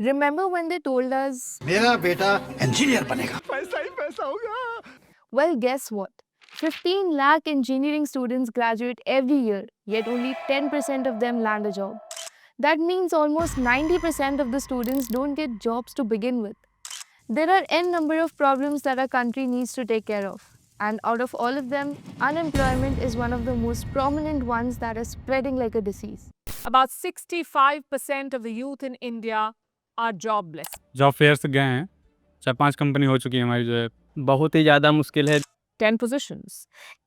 Remember when they told us, मेरा बेटा engineer बनेगा। well, guess what? 15 lakh engineering students graduate every year, yet only 10% of them land a job. That means almost 90% of the students don't get jobs to begin with. There are n number of problems that our country needs to take care of. And out of all of them, unemployment is one of the most prominent ones that is spreading like a disease. About 65% of the youth in India are jobless. Job fairs गए हैं, 4-5 company हो चुकी है हमारी जो है बहुत ही ज़्यादा मुश्किल है। 10 positions.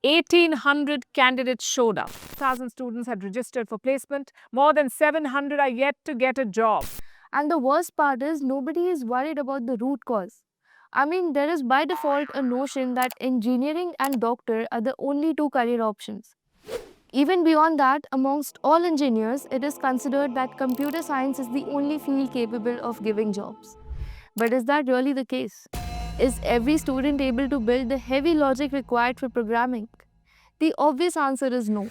1,800 candidates showed up. 1,000 students had registered for placement. More than 700 are yet to get a job. And the worst part is nobody is worried about the root cause. I mean, there is by default a notion that engineering and doctor are the only two career options. Even beyond that, amongst all engineers, it is considered that computer science is the only field capable of giving jobs. But is that really the case? Is every student able to build the heavy logic required for programming? The obvious answer is no.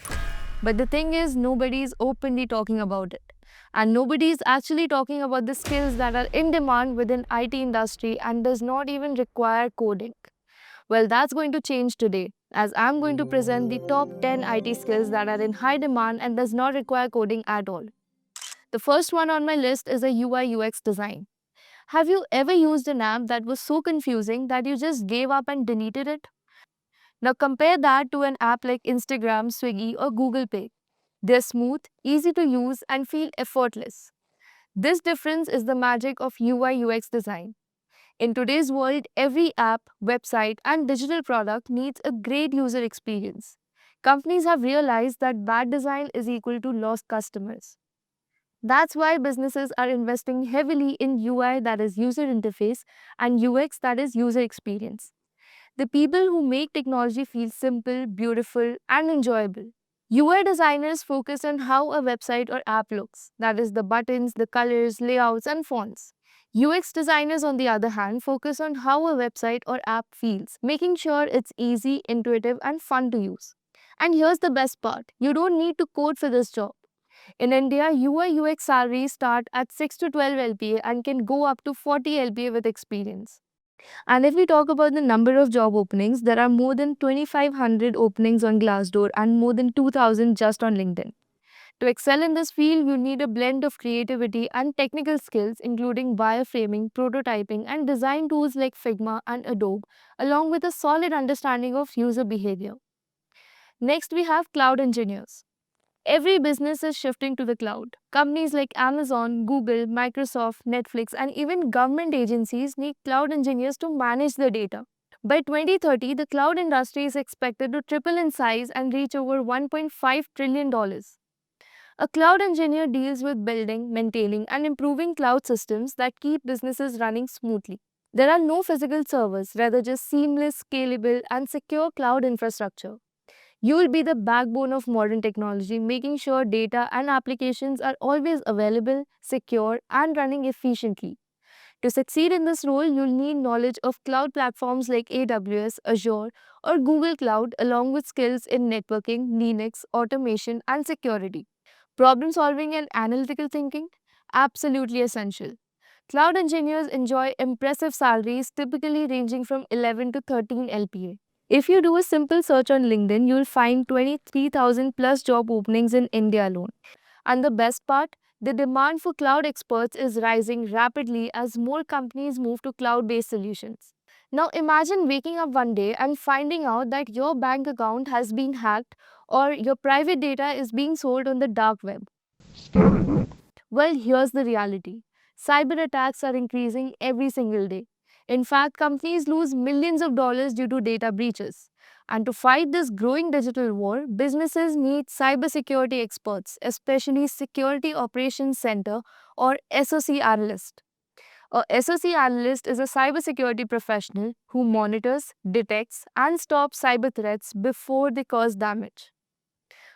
But the thing is, nobody is openly talking about it. And nobody is actually talking about the skills that are in demand within IT industry and does not even require coding. Well, that's going to change today, as I'm going to present the top 10 IT skills that are in high demand and does not require coding at all. The first one on my list is a UI UX design. Have you ever used an app that was so confusing that you just gave up and deleted it? Now compare that to an app like Instagram, Swiggy, or Google Pay. They're smooth, easy to use, and feel effortless. This difference is the magic of UI UX design. In today's world, every app, website, and digital product needs a great user experience. Companies have realized that bad design is equal to lost customers. That's why businesses are investing heavily in UI, that is user interface, and UX, that is user experience. The people who make technology feel simple, beautiful, and enjoyable. UI designers focus on how a website or app looks, that is, the buttons, the colors, layouts, and fonts. UX designers, on the other hand, focus on how a website or app feels, making sure it's easy, intuitive, and fun to use. And here's the best part, you don't need to code for this job. In India, UI UX salaries start at 6 to 12 LPA and can go up to 40 LPA with experience. And if we talk about the number of job openings, there are more than 2,500 openings on Glassdoor and more than 2,000 just on LinkedIn. To excel in this field, you need a blend of creativity and technical skills, including wireframing, prototyping, and design tools like Figma and Adobe, along with a solid understanding of user behavior. Next, we have cloud engineers. Every business is shifting to the cloud. Companies like Amazon, Google, Microsoft, Netflix, and even government agencies need cloud engineers to manage the data. By 2030, the cloud industry is expected to triple in size and reach over $1.5 trillion. A cloud engineer deals with building, maintaining, and improving cloud systems that keep businesses running smoothly. There are no physical servers, rather just seamless, scalable, and secure cloud infrastructure. You will be the backbone of modern technology, making sure data and applications are always available, secure, and running efficiently. To succeed in this role, you'll need knowledge of cloud platforms like AWS, Azure, or Google Cloud, along with skills in networking, Linux, automation, and security. Problem solving and analytical thinking? Absolutely essential. Cloud engineers enjoy impressive salaries, typically ranging from 11 to 13 LPA. If you do a simple search on LinkedIn, you'll find 23,000 plus job openings in India alone. And the best part, the demand for cloud experts is rising rapidly as more companies move to cloud based solutions. Now imagine waking up one day and finding out that your bank account has been hacked or your private data is being sold on the dark web. Well, here's the reality. Cyber attacks are increasing every single day. In fact, companies lose millions of dollars due to data breaches. And to fight this growing digital war, businesses need cybersecurity experts, especially Security Operations Center or SOC analyst. A SOC analyst is a cybersecurity professional who monitors, detects, and stops cyber threats before they cause damage.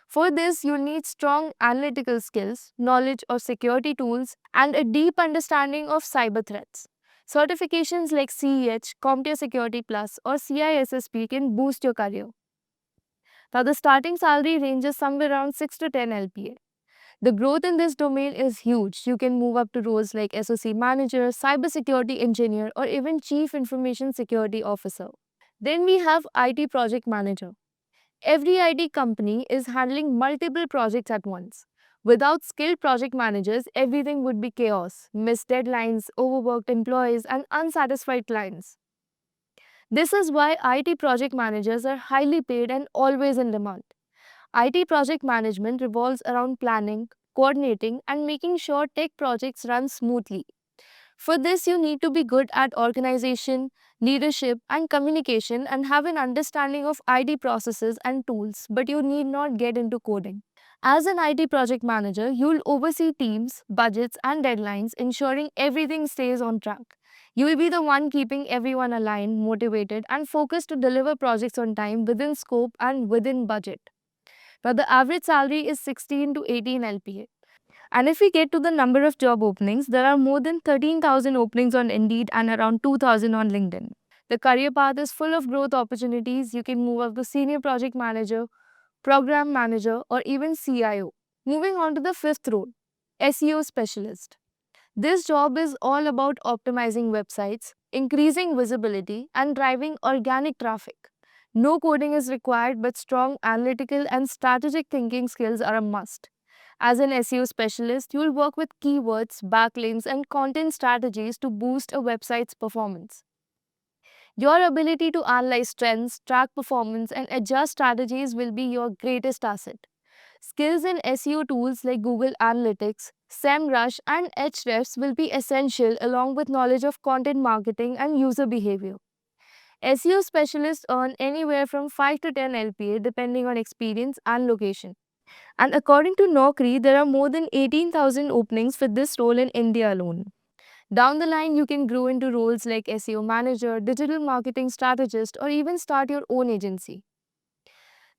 For this, you'll need strong analytical skills, knowledge of security tools, and a deep understanding of cyber threats. Certifications like CEH, CompTIA Security Plus, or CISSP can boost your career. Now, the starting salary ranges somewhere around 6 to 10 LPA. The growth in this domain is huge. You can move up to roles like SOC manager, cybersecurity engineer, or even chief information security officer. Then we have IT project manager. Every IT company is handling multiple projects at once. Without skilled project managers, everything would be chaos, missed deadlines, overworked employees, and unsatisfied clients. This is why IT project managers are highly paid and always in demand. IT project management revolves around planning, coordinating, and making sure tech projects run smoothly. For this, you need to be good at organization, leadership, and communication and have an understanding of IT processes and tools, but you need not get into coding. As an IT project manager, you'll oversee teams, budgets, and deadlines, ensuring everything stays on track. You will be the one keeping everyone aligned, motivated, and focused to deliver projects on time, within scope, and within budget. Now, the average salary is 16 to 18 LPA. And if we get to the number of job openings, there are more than 13,000 openings on Indeed and around 2,000 on LinkedIn. The career path is full of growth opportunities. You can move up to senior project manager, program manager, or even CIO. Moving on to the fifth role, SEO specialist. This job is all about optimizing websites, increasing visibility, and driving organic traffic. No coding is required, but strong analytical and strategic thinking skills are a must. As an SEO specialist, you will work with keywords, backlinks, and content strategies to boost a website's performance. Your ability to analyze trends, track performance, and adjust strategies will be your greatest asset. Skills in SEO tools like Google Analytics, SEMrush, and Ahrefs will be essential, along with knowledge of content marketing and user behavior. SEO specialists earn anywhere from 5 to 10 LPA depending on experience and location. And according to Naukri, there are more than 18,000 openings for this role in India alone. Down the line, you can grow into roles like SEO manager, digital marketing strategist, or even start your own agency.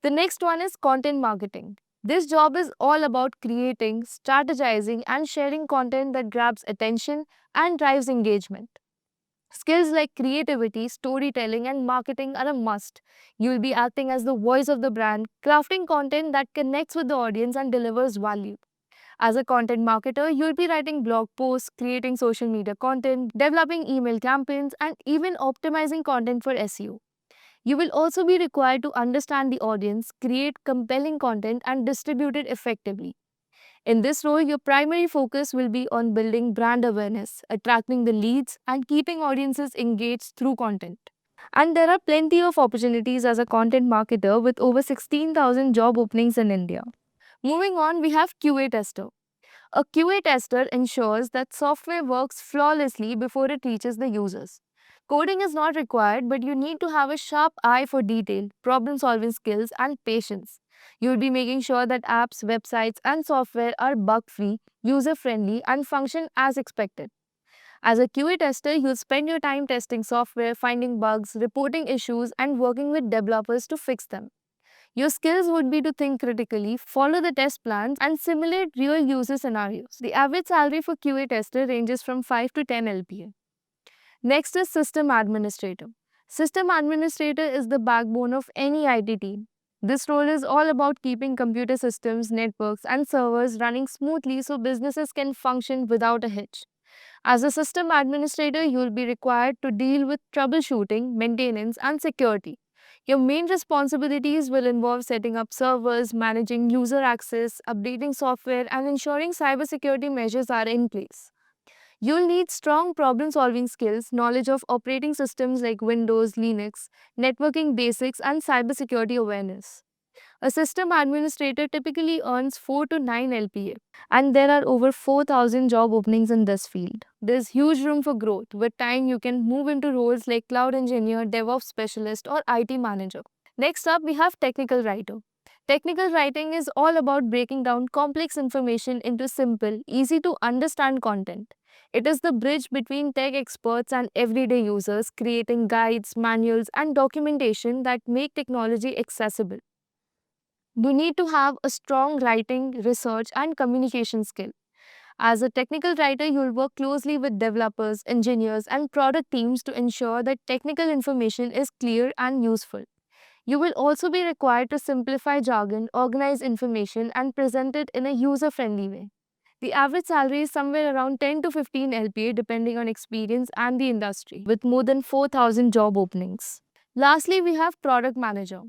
The next one is content marketing. This job is all about creating, strategizing, and sharing content that grabs attention and drives engagement. Skills like creativity, storytelling, and marketing are a must. You will be acting as the voice of the brand, crafting content that connects with the audience and delivers value. As a content marketer, you'll be writing blog posts, creating social media content, developing email campaigns, and even optimizing content for SEO. You will also be required to understand the audience, create compelling content, and distribute it effectively. In this role, your primary focus will be on building brand awareness, attracting the leads, and keeping audiences engaged through content. And there are plenty of opportunities as a content marketer with over 16,000 job openings in India. Moving on, we have QA tester. A QA tester ensures that software works flawlessly before it reaches the users. Coding is not required, but you need to have a sharp eye for detail, problem solving skills, and patience. You will be making sure that apps, websites, and software are bug free, user friendly, and function as expected. As a QA tester, you'll spend your time testing software, finding bugs, reporting issues, and working with developers to fix them. Your skills would be to think critically, follow the test plans, and simulate real user scenarios. The average salary for QA tester ranges from 5 to 10 LPA. Next is system administrator. System administrator is the backbone of any IT team. This role is all about keeping computer systems, networks, and servers running smoothly so businesses can function without a hitch. As a system administrator, you will be required to deal with troubleshooting, maintenance, and security. Your main responsibilities will involve setting up servers, managing user access, updating software, and ensuring cybersecurity measures are in place. You'll need strong problem solving skills, knowledge of operating systems like Windows, Linux, networking basics, and cybersecurity awareness. A system administrator typically earns 4 to 9 LPA, and there are over 4,000 job openings in this field. There's huge room for growth. With time, you can move into roles like cloud engineer, DevOps specialist, or IT manager. Next up, we have technical writer. Technical writing is all about breaking down complex information into simple, easy to understand content. It is the bridge between tech experts and everyday users, creating guides, manuals, and documentation that make technology accessible. You need to have a strong writing, research, and communication skill. As a technical writer, you'll work closely with developers, engineers, and product teams to ensure that technical information is clear and useful. You will also be required to simplify jargon, organize information, and present it in a user friendly way. The average salary is somewhere around 10 to 15 LPA depending on experience and the industry, with more than 4,000 job openings. Lastly, we have product manager.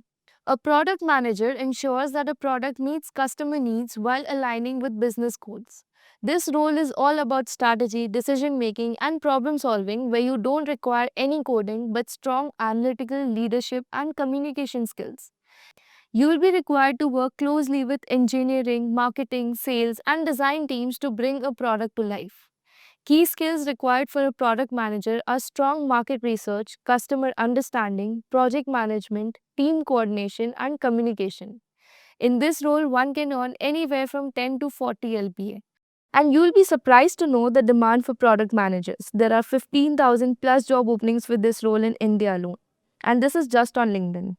A product manager ensures that a product meets customer needs while aligning with business goals. This role is all about strategy, decision making, and problem solving, where you don't require any coding but strong analytical leadership and communication skills. You will be required to work closely with engineering, marketing, sales, and design teams to bring a product to life. Key skills required for a product manager are strong market research, customer understanding, project management, team coordination, and communication. In this role, one can earn anywhere from 10 to 40 LPA. And you'll be surprised to know the demand for product managers. There are 15,000 plus job openings with this role in India alone. And this is just on LinkedIn.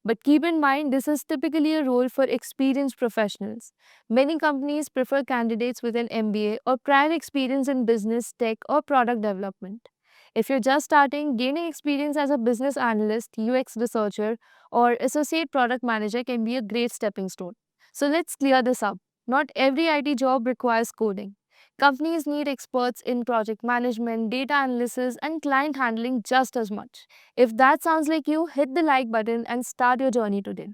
But keep in mind, this is typically a role for experienced professionals. Many companies prefer candidates with an MBA or prior experience in business, tech, or product development. If you're just starting, gaining experience as a business analyst, UX researcher, or associate product manager can be a great stepping stone. So let's clear this up. Not every IT job requires coding. Companies need experts in project management, data analysis, and client handling just as much. If that sounds like you, hit the like button and start your journey today.